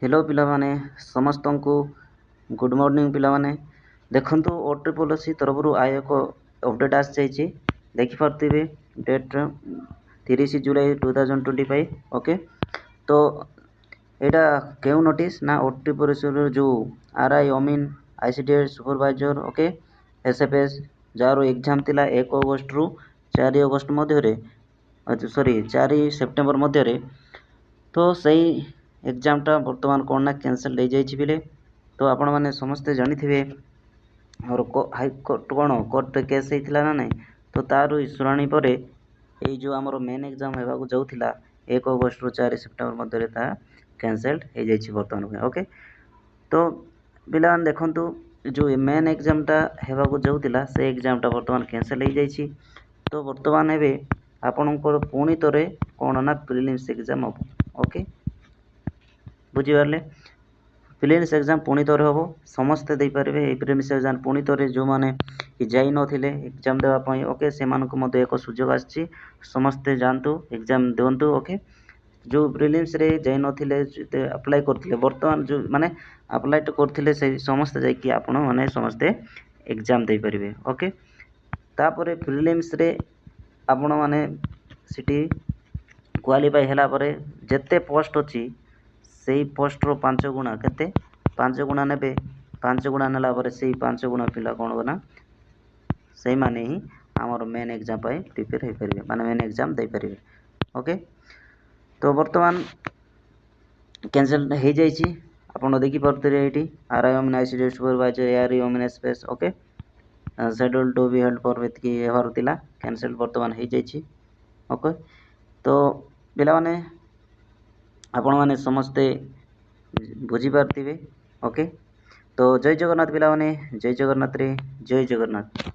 Hello पिलामाने समस्त को good morning पिलामाने देखंतु OTRIPLC तरफ आय एक अपडेट आसी देखिपे डेट 30 जुलाई 2025 ओके। तो यहाँ क्यों नोटिस ना OTRIPLC जो RI अमीन ICDS supervisor okay SFS jar exam थिला 1 अगस्ट रु 4 अगस्ट मध्य सॉरी 4 सेप्टेम्बर मध्य। तो सही एग्जामटा बर्तमान कौन ना कैंसल हो जाइए तो आपण मैंने समस्ते जानी थे और हाईकोर्ट कौन कोर्ट केस होता ना ना तो तार शुणी पर यही जो आमर मेन एग्जाम होगा जाऊला 1 अगस्ट रु 4 सेप्टेम्बर मध्य कैंसल्ड हो जाइए बर्तमान ओके। तो पिला देखु जो मेन एग्जामटा होगा जाऊला से एग्जामटा बर्तमान कैंसल हो जाइए। तो बर्तमान एवं आपणकर पुणी थे कौन ना प्रिलिम्स एग्जाम हम ओके बुझीपारे प्रिलिम्स एग्जाम पुणी थे हम समस्ते देपारे प्रिलिम्स एग्जाम पुणी थे जो मैंने जाई नथिले एग्जाम देवाई ओके से एक सुजोग आसी समस्ते जातु एग्जाम दिंतु ओके। जो प्रिलिम्स रे जाई नथिले अप्लाई करथिले वर्तमान जो माने अप्लाई तो करथिले से समस्ते जाइए आपण माने समस्ते एग्जाम दे परिबे ओके। तापरे प्रिलिम्स रे आपण माने सिटी क्वालिफाई होला परे जेते पोस्ट अच्छी से पोस्ट रो 5 गुणा केते 5 गुणा नेबे 5 गुणा नेला परे से 5 गुणा पिला कोन बना से माने ही आमर मेन एग्जाम पाई प्रिपेयर हो परिबे माने मेन एग्जाम दे परिबे ओके। तो वर्तमान कैंसिल हो जाइए आपण देखि परतरे एटी RI अमीन ICDS सुपरवाइजर ARI अमीन SFS okay schedule to be held for वेत की हेबार थिला कैंसिल वर्तमान हो जाइए ओके। तो पिला माने आपण माने समस्ते बुझी पारथिबे ओके। तो जय जगन्नाथ पिला माने जय जगन्नाथ रे जय जगन्नाथ।